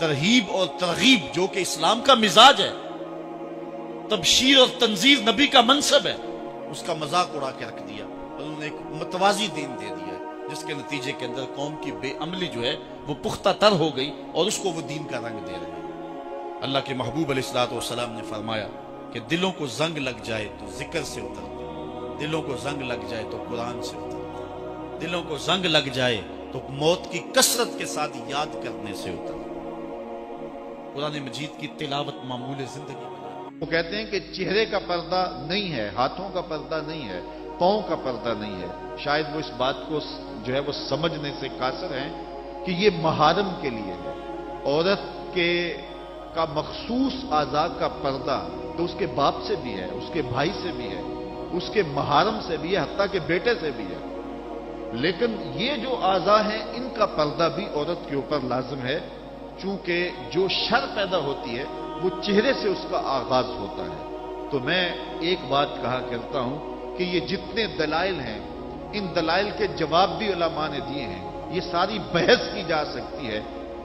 ترہیب اور ترغیب جو کہ اسلام کا مزاج ہے، تبشیر اور تنذیر نبی کا منصب ہے، اس کا مذاق اڑا کے رکھ دیا اور انہوں نے ایک متوازی دین دے دیا ہے، جس کے نتیجے کے اندر قوم کی بے عملی جو ہے وہ پختہ تر ہو گئی اور اس کو وہ دین کا رنگ دے رہے ہیں۔ اللہ کے محبوب علیہ الصلوۃ والسلام نے فرمایا کہ دلوں کو زنگ لگ جائے تو ذکر سے اتر دو، دلوں کو زنگ لگ جائے تو قرآن سے اتر دو، دلوں کو زنگ لگ جائے تو موت کی کثرت کے ساتھ یاد کرنے سے اتر دو۔ قرآن مجید کی تلاوت معمول زندگی بنا۔ وہ کہتے ہیں کہ چہرے کا پردہ نہیں ہے، ہاتھوں کا پردہ نہیں ہے، پاؤں کا پردہ نہیں ہے۔ شاید وہ اس بات کو جو ہے وہ سمجھنے سے قاصر ہیں کہ یہ محارم کے لیے ہے۔ عورت کا مخصوص اعضاء کا پردہ تو اس کے باپ سے بھی ہے، اس کے بھائی سے بھی ہے، اس کے محارم سے بھی ہے، حتیٰ کہ بیٹے سے بھی ہے۔ لیکن یہ جو اعضاء ہیں ان کا پردہ بھی عورت کے اوپر لازم ہے، چونکہ جو شر پیدا ہوتی ہے وہ چہرے سے اس کا آغاز ہوتا ہے۔ تو میں ایک بات کہا کرتا ہوں کہ یہ جتنے دلائل ہیں، ان دلائل کے جواب بھی علماء نے دیے ہیں، یہ ساری بحث کی جا سکتی ہے۔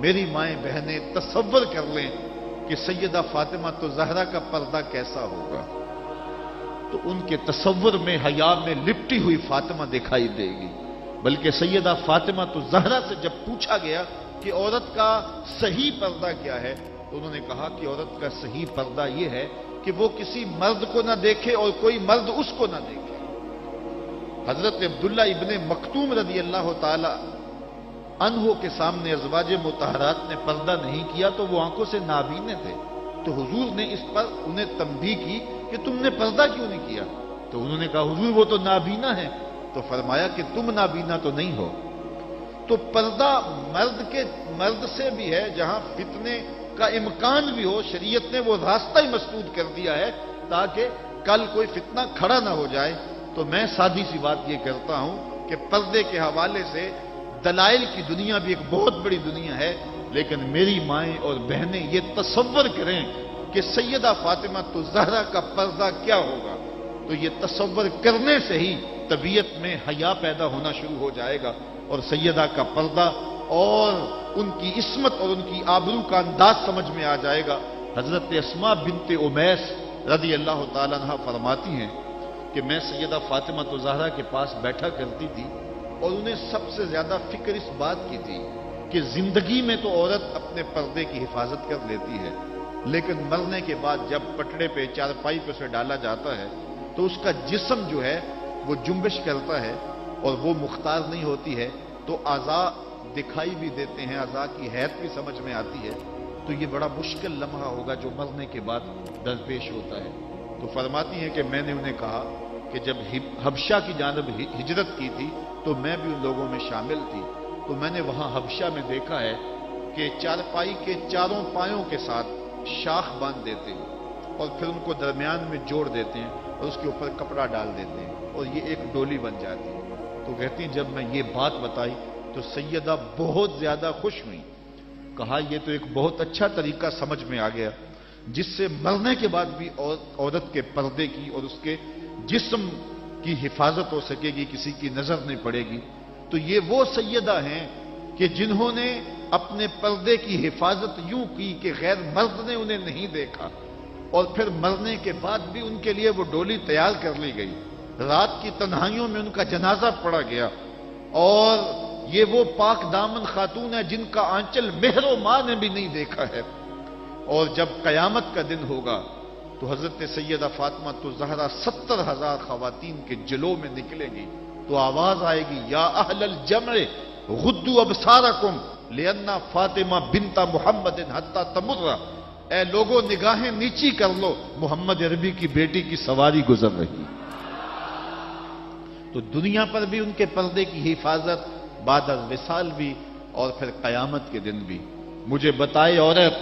میری مائیں بہنیں تصور کر لیں کہ سیدہ فاطمہ تو زہرا کا پردہ کیسا ہوگا، تو ان کے تصور میں حیا میں لپٹی ہوئی فاطمہ دکھائی دے گی۔ بلکہ سیدہ فاطمہ تو زہرا سے جب پوچھا گیا کہ عورت کا صحیح پردہ کیا ہے، تو انہوں نے کہا کہ عورت کا صحیح پردہ یہ ہے کہ وہ کسی مرد کو نہ دیکھے اور کوئی مرد اس کو نہ دیکھے۔ حضرت عبداللہ ابن مکتوم رضی اللہ تعالی عنہ کے سامنے ازواج مطہرات نے پردہ نہیں کیا تو وہ آنکھوں سے نابینے تھے، تو حضور نے اس پر انہیں تنبیہ کی کہ تم نے پردہ کیوں نہیں کیا؟ تو انہوں نے کہا حضور وہ تو نابینا ہے۔ تو فرمایا کہ تم نابینا تو نہیں ہو۔ تو پردہ مرد سے بھی ہے، جہاں فتنے کا امکان بھی ہو، شریعت نے وہ راستہ ہی مسدود کر دیا ہے تاکہ کل کوئی فتنہ کھڑا نہ ہو جائے۔ تو میں سادی سی بات یہ کرتا ہوں کہ پردے کے حوالے سے دلائل کی دنیا بھی ایک بہت بڑی دنیا ہے، لیکن میری مائیں اور بہنیں یہ تصور کریں کہ سیدہ فاطمہ تو زہرا کا پردہ کیا ہوگا، تو یہ تصور کرنے سے ہی طبیعت میں حیا پیدا ہونا شروع ہو جائے گا، اور سیدہ کا پردہ اور ان کی عصمت اور ان کی آبرو کا انداز سمجھ میں آ جائے گا۔ حضرت اسماء بنت امیس رضی اللہ تعالیٰ عنہ فرماتی ہیں کہ میں سیدہ فاطمہ زہرا کے پاس بیٹھا کرتی تھی اور انہیں سب سے زیادہ فکر اس بات کی تھی کہ زندگی میں تو عورت اپنے پردے کی حفاظت کر لیتی ہے، لیکن مرنے کے بعد جب پٹڑے پہ چارپائی پہ اسے ڈالا جاتا ہے تو اس کا جسم جو ہے وہ جنبش کرتا ہے اور وہ مختار نہیں ہوتی ہے، تو اعضاء دکھائی بھی دیتے ہیں، اعضاء کی حیت بھی سمجھ میں آتی ہے، تو یہ بڑا مشکل لمحہ ہوگا جو مرنے کے بعد درپیش ہوتا ہے۔ تو فرماتی ہیں کہ میں نے انہیں کہا کہ جب حبشہ کی جانب ہجرت کی تھی تو میں بھی ان لوگوں میں شامل تھی، تو میں نے وہاں حبشہ میں دیکھا ہے کہ چارپائی کے چاروں پایوں کے ساتھ شاخ باندھ دیتے ہیں اور پھر ان کو درمیان میں جوڑ دیتے ہیں اور اس کے اوپر کپڑا ڈال دیتے ہیں اور یہ ایک ڈولی بن جاتی ہے۔ تو کہتی ہیں جب میں یہ بات بتائی تو سیدہ بہت زیادہ خوش ہوئی، کہا یہ تو ایک بہت اچھا طریقہ سمجھ میں آ گیا جس سے مرنے کے بعد بھی عورت کے پردے کی اور اس کے جسم کی حفاظت ہو سکے گی، کسی کی نظر نہیں پڑے گی۔ تو یہ وہ سیدہ ہیں کہ جنہوں نے اپنے پردے کی حفاظت یوں کی کہ غیر مرد نے انہیں نہیں دیکھا، اور پھر مرنے کے بعد بھی ان کے لیے وہ ڈولی تیار کر لی گئی، رات کی تنہائیوں میں ان کا جنازہ پڑا گیا، اور یہ وہ پاک دامن خاتون ہے جن کا آنچل مہر و ماں نے بھی نہیں دیکھا ہے۔ اور جب قیامت کا دن ہوگا تو حضرت سیدہ فاطمہ زہرا 70,000 خواتین کے جلو میں نکلیں گی، تو آواز آئے گی یا اہل الجمع غدوا ابصارکم لأن فاطمہ بنت محمد حتی تمر، اے لوگوں نگاہیں نیچی کر لو، محمد عربی کی بیٹی کی سواری گزر رہی۔ تو دنیا پر بھی ان کے پردے کی حفاظت، بعد از وصال بھی، اور پھر قیامت کے دن بھی۔ مجھے بتائے عورت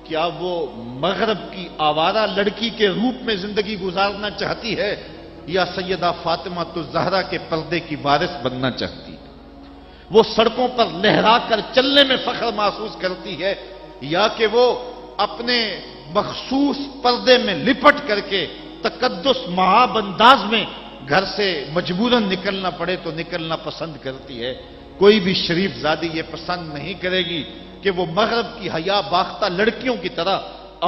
کیا وہ مغرب کی آوارہ لڑکی کے روپ میں زندگی گزارنا چاہتی ہے یا سیدہ فاطمہ زہرا کے پردے کی وارث بننا چاہتی ہے؟ وہ سڑکوں پر لہرا کر چلنے میں فخر محسوس کرتی ہے یا کہ وہ اپنے مخصوص پردے میں لپٹ کر کے تقدس مہاب انداز میں گھر سے مجبوراً نکلنا پڑے تو نکلنا پسند کرتی ہے؟ کوئی بھی شریف زادی یہ پسند نہیں کرے گی کہ وہ مغرب کی حیا باختہ لڑکیوں کی طرح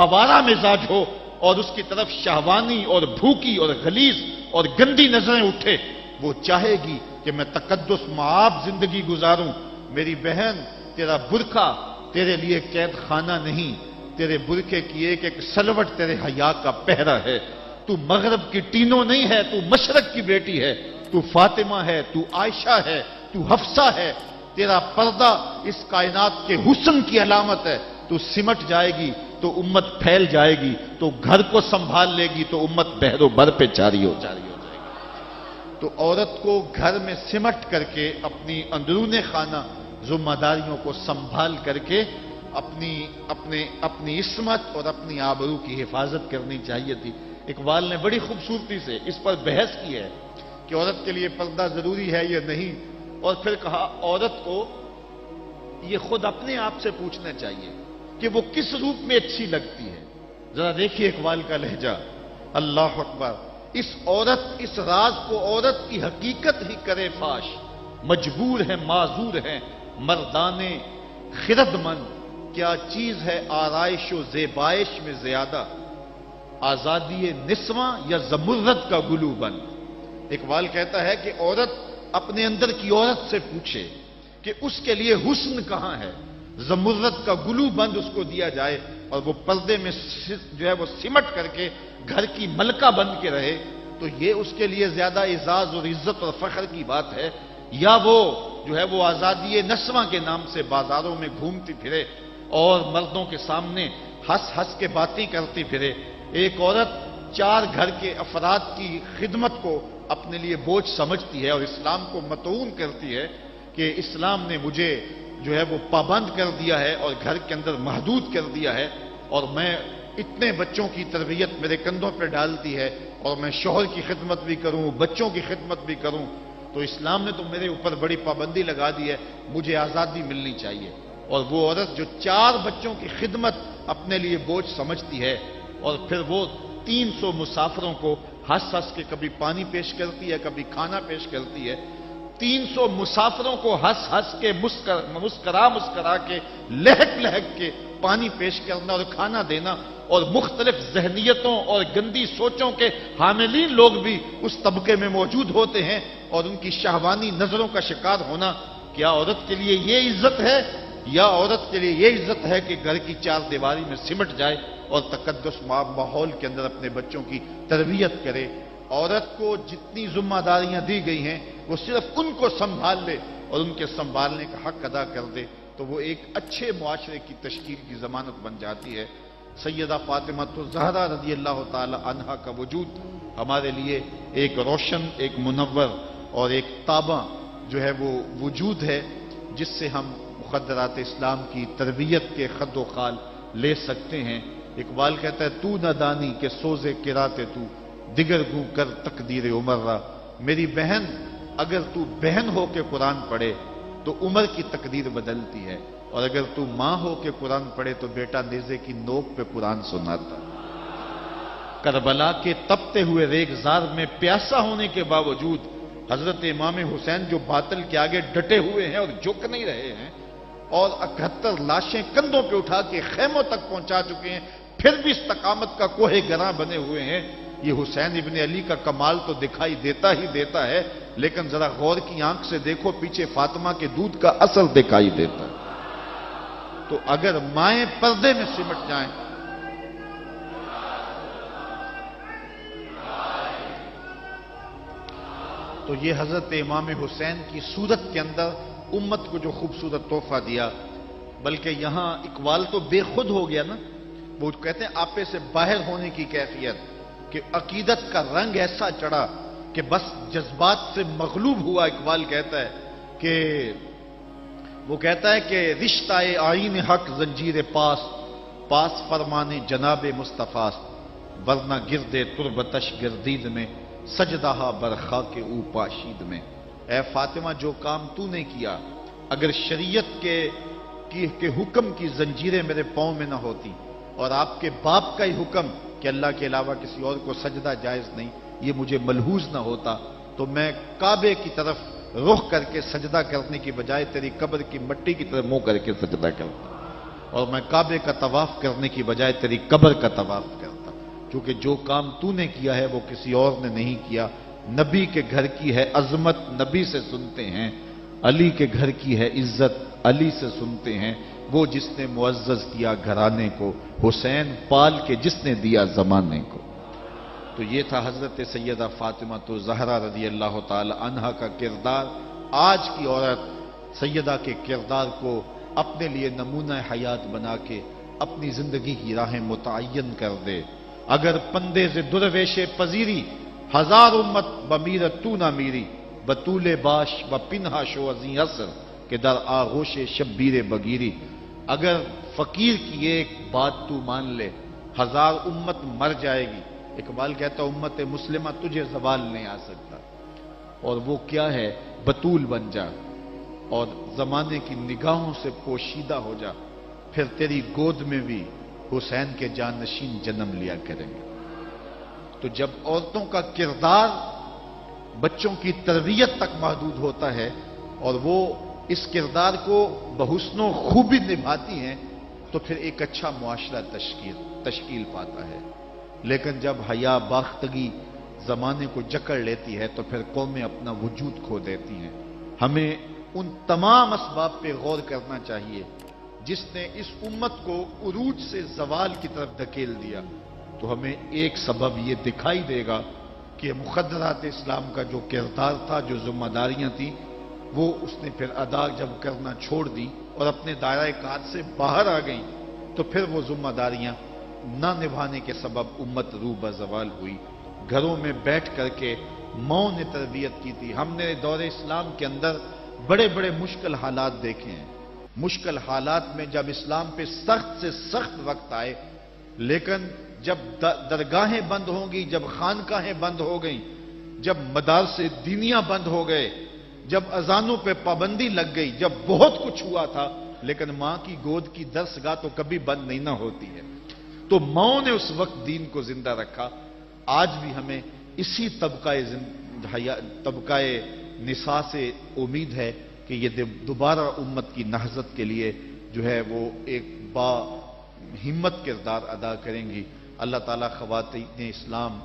آوارہ مزاج ہو اور اس کی طرف شہوانی اور بھوکی اور غلیظ اور گندی نظریں اٹھے. وہ چاہے گی کہ میں تقدس معاب زندگی گزاروں. میری بہن، تیرا برقع تیرے لیے قید خانہ نہیں، تیرے برقعے کی ایک ایک سلوٹ تیرے حیا کا پہرا ہے. تو مغرب کی ٹینو نہیں ہے، تو مشرق کی بیٹی ہے. تو فاطمہ ہے، تو عائشہ ہے، تو حفصہ ہے. تیرا پردہ اس کائنات کے حسن کی علامت ہے. تو سمٹ جائے گی تو امت پھیل جائے گی، تو گھر کو سنبھال لے گی تو امت بحر و بر پہ جاری ہو جائے گی. تو عورت کو گھر میں سمٹ کر کے اپنی اندرون خانہ ذمہ داریوں کو سنبھال کر کے اپنی عصمت اور اپنی آبرو کی حفاظت کرنی چاہیے تھی. اقبال نے بڑی خوبصورتی سے اس پر بحث کی ہے کہ عورت کے لیے پردہ ضروری ہے یا نہیں، اور پھر کہا عورت کو یہ خود اپنے آپ سے پوچھنا چاہیے کہ وہ کس روپ میں اچھی لگتی ہے. ذرا دیکھیے اقبال کا لہجہ. اللہ اکبر. اس راز کو عورت کی حقیقت ہی کرے فاش. مجبور ہے معذور ہے مردانے خرد مند. کیا چیز ہے آرائش و زیبائش میں زیادہ، آزادی نسواں یا زمرد کا گلو بند. اقبال کہتا ہے کہ عورت اپنے اندر کی عورت سے پوچھے کہ اس کے لیے حسن کہاں ہے. زمرد کا گلو بند اس کو دیا جائے اور وہ پردے میں جو ہے وہ سمٹ کر کے گھر کی ملکہ بن کے رہے، تو یہ اس کے لیے زیادہ اعزاز اور عزت اور فخر کی بات ہے، یا وہ جو ہے وہ آزادی نسواں کے نام سے بازاروں میں گھومتی پھرے اور مردوں کے سامنے ہنس ہنس کے باتیں کرتی پھرے. ایک عورت 4 گھر کے افراد کی خدمت کو اپنے لیے بوجھ سمجھتی ہے اور اسلام کو متعون کرتی ہے کہ اسلام نے مجھے جو ہے وہ پابند کر دیا ہے اور گھر کے اندر محدود کر دیا ہے، اور میں اتنے بچوں کی تربیت میرے کندھوں پہ ڈالتی ہے اور میں شوہر کی خدمت بھی کروں، بچوں کی خدمت بھی کروں، تو اسلام نے تو میرے اوپر بڑی پابندی لگا دی ہے، مجھے آزادی ملنی چاہیے. اور وہ عورت جو 4 بچوں کی خدمت اپنے لیے بوجھ سمجھتی ہے اور پھر وہ 300 مسافروں کو ہنس ہنس کے کبھی پانی پیش کرتی ہے، کبھی کھانا پیش کرتی ہے. 300 مسافروں کو ہنس ہنس کے مسکرا کے لہک لہک کے پانی پیش کرنا اور کھانا دینا، اور مختلف ذہنیتوں اور گندی سوچوں کے حاملین لوگ بھی اس طبقے میں موجود ہوتے ہیں اور ان کی شہوانی نظروں کا شکار ہونا. کیا عورت کے لیے یہ عزت ہے، یا عورت کے لیے یہ عزت ہے کہ گھر کی 4 دیواری میں سمٹ جائے اور تقدس ماحول کے اندر اپنے بچوں کی تربیت کرے؟ عورت کو جتنی ذمہ داریاں دی گئی ہیں وہ صرف ان کو سنبھال لے اور ان کے سنبھالنے کا حق ادا کر دے تو وہ ایک اچھے معاشرے کی تشکیل کی ضمانت بن جاتی ہے. سیدہ فاطمہ الزہرا رضی اللہ تعالی عنہا کا وجود ہمارے لیے ایک روشن، ایک منور اور ایک تابع جو ہے وہ وجود ہے، جس سے ہم مخدرات اسلام کی تربیت کے خد و خال لے سکتے ہیں. اقبال کہتا ہے تو نہ دانی کہ سوزے کراتے تو دیگر گو کر تقدیر عمر را. میری بہن، اگر تو بہن ہو کے قرآن پڑھے تو عمر کی تقدیر بدلتی ہے، اور اگر تو ماں ہو کے قرآن پڑھے تو بیٹا نیزے کی نوک پہ قرآن سناتا. کربلا کے تپتے ہوئے ریگزار میں پیاسا ہونے کے باوجود حضرت امام حسین جو باطل کے آگے ڈٹے ہوئے ہیں اور جھک نہیں رہے ہیں، اور 71 لاشیں کندھوں پہ اٹھا کے خیموں تک پہنچا چکے ہیں، پھر بھی استقامت کا کوہ گراں بنے ہوئے ہیں. یہ حسین ابن علی کا کمال تو دکھائی دیتا ہی دیتا ہے، لیکن ذرا غور کی آنکھ سے دیکھو، پیچھے فاطمہ کے دودھ کا اثر دکھائی دیتا ہے. تو اگر مائیں پردے میں سمٹ جائیں تو یہ حضرت امام حسین کی صورت کے اندر امت کو جو خوبصورت تحفہ دیا. بلکہ یہاں اقبال تو بے خود ہو گیا نا، وہ کہتے ہیں آپے سے باہر ہونے کی کیفیت، کہ عقیدت کا رنگ ایسا چڑھا کہ بس جذبات سے مغلوب ہوا. اقبال کہتا ہے کہ وہ کہتا ہے کہ رشتہ آئین حق زنجیر پاس فرمانے جناب مصطفیٰ، ورنہ گردے تربتش گردید میں سجدہ برخا کے او پاشید میں. اے فاطمہ، جو کام تو نے کیا، اگر شریعت کے حکم کی زنجیریں میرے پاؤں میں نہ ہوتی اور آپ کے باپ کا ہی حکم کہ اللہ کے علاوہ کسی اور کو سجدہ جائز نہیں، یہ مجھے ملحوظ نہ ہوتا، تو میں کعبے کی طرف رخ کر کے سجدہ کرنے کی بجائے تیری قبر کی مٹی کی طرف منہ کر کے سجدہ کرتا. اور میں کعبے کا طواف کرنے کی بجائے تیری قبر کا طواف کرتا، کیونکہ جو کام تو نے کیا ہے وہ کسی اور نے نہیں کیا۔ نبی کے گھر کی ہے عظمت، نبی سے سنتے ہیں۔ علی کے گھر کی ہے عزت، علی سے سنتے ہیں۔ وہ جس نے معزز کیا گھرانے کو، حسین پال کے جس نے دیا زمانے کو۔ تو یہ تھا حضرت سیدہ فاطمہ تو زہرا رضی اللہ تعالی عنہا کا کردار۔ آج کی عورت سیدہ کے کردار کو اپنے لیے نمونہ حیات بنا کے اپنی زندگی کی راہیں متعین کر دے۔ اگر پندے سے درویش پذیری، ہزار امت بمیرت تو نہ میری، بطول باش و پنہا شو ازیں اثر کہ در آغوش شبیر بگیری۔ اگر فقیر کی ایک بات تو مان لے، ہزار امت مر جائے گی۔ اقبال کہتا امت مسلمہ تجھے زوال نہیں آ سکتا، اور وہ کیا ہے؟ بطول بن جا اور زمانے کی نگاہوں سے پوشیدہ ہو جا، پھر تیری گود میں بھی حسین کے جانشین جنم لیا کریں گے۔ تو جب عورتوں کا کردار بچوں کی تربیت تک محدود ہوتا ہے اور وہ اس کردار کو بحسن و خوبی نبھاتی ہیں، تو پھر ایک اچھا معاشرہ تشکیل پاتا ہے۔ لیکن جب حیا باختگی زمانے کو جکڑ لیتی ہے تو پھر قومیں اپنا وجود کھو دیتی ہیں۔ ہمیں ان تمام اسباب پہ غور کرنا چاہیے جس نے اس امت کو عروج سے زوال کی طرف دھکیل دیا، تو ہمیں ایک سبب یہ دکھائی دے گا کہ مخدرات اسلام کا جو کردار تھا، جو ذمہ داریاں تھیں، وہ اس نے پھر ادا جب کرنا چھوڑ دی اور اپنے دائرہ کار سے باہر آ گئیں، تو پھر وہ ذمہ داریاں نہ نبھانے کے سبب امت روح بزوال ہوئی۔ گھروں میں بیٹھ کر کے ماؤں نے تربیت کی تھی۔ ہم نے دور اسلام کے اندر بڑے بڑے مشکل حالات دیکھے ہیں۔ مشکل حالات میں جب اسلام پہ سخت سے سخت وقت آئے، لیکن جب درگاہیں بند ہوں گی، جب خانقاہیں بند ہو گئیں، جب مدارس دینیاں بند ہو گئے، جب اذانوں پہ پابندی لگ گئی، جب بہت کچھ ہوا تھا، لیکن ماں کی گود کی درسگاہ تو کبھی بند نہیں نہ ہوتی ہے۔ تو ماؤں نے اس وقت دین کو زندہ رکھا۔ آج بھی ہمیں اسی طبقہ نساء سے امید ہے کہ یہ دوبارہ امت کی نہضت کے لیے جو ہے وہ ایک با ہمت کردار ادا کریں گی۔ اللہ تعالیٰ خواتین اسلام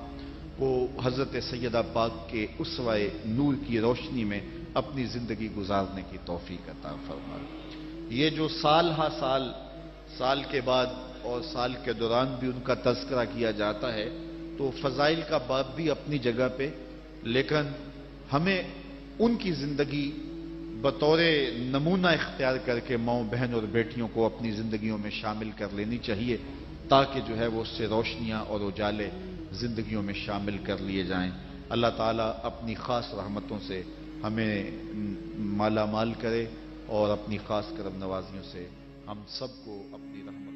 کو حضرت سیدہ پاک کے اسوہ نور کی روشنی میں اپنی زندگی گزارنے کی توفیق عطا فرمائے۔ یہ جو سال ہا سال کے بعد اور سال کے دوران بھی ان کا تذکرہ کیا جاتا ہے، تو فضائل کا باب بھی اپنی جگہ پہ، لیکن ہمیں ان کی زندگی بطور نمونہ اختیار کر کے ماؤں بہن اور بیٹیوں کو اپنی زندگیوں میں شامل کر لینی چاہیے، تاکہ جو ہے وہ اس سے روشنیاں اور اجالے زندگیوں میں شامل کر لیے جائیں۔ اللہ تعالیٰ اپنی خاص رحمتوں سے ہمیں مالا مال کرے اور اپنی خاص کرم نوازیوں سے ہم سب کو اپنی رحمت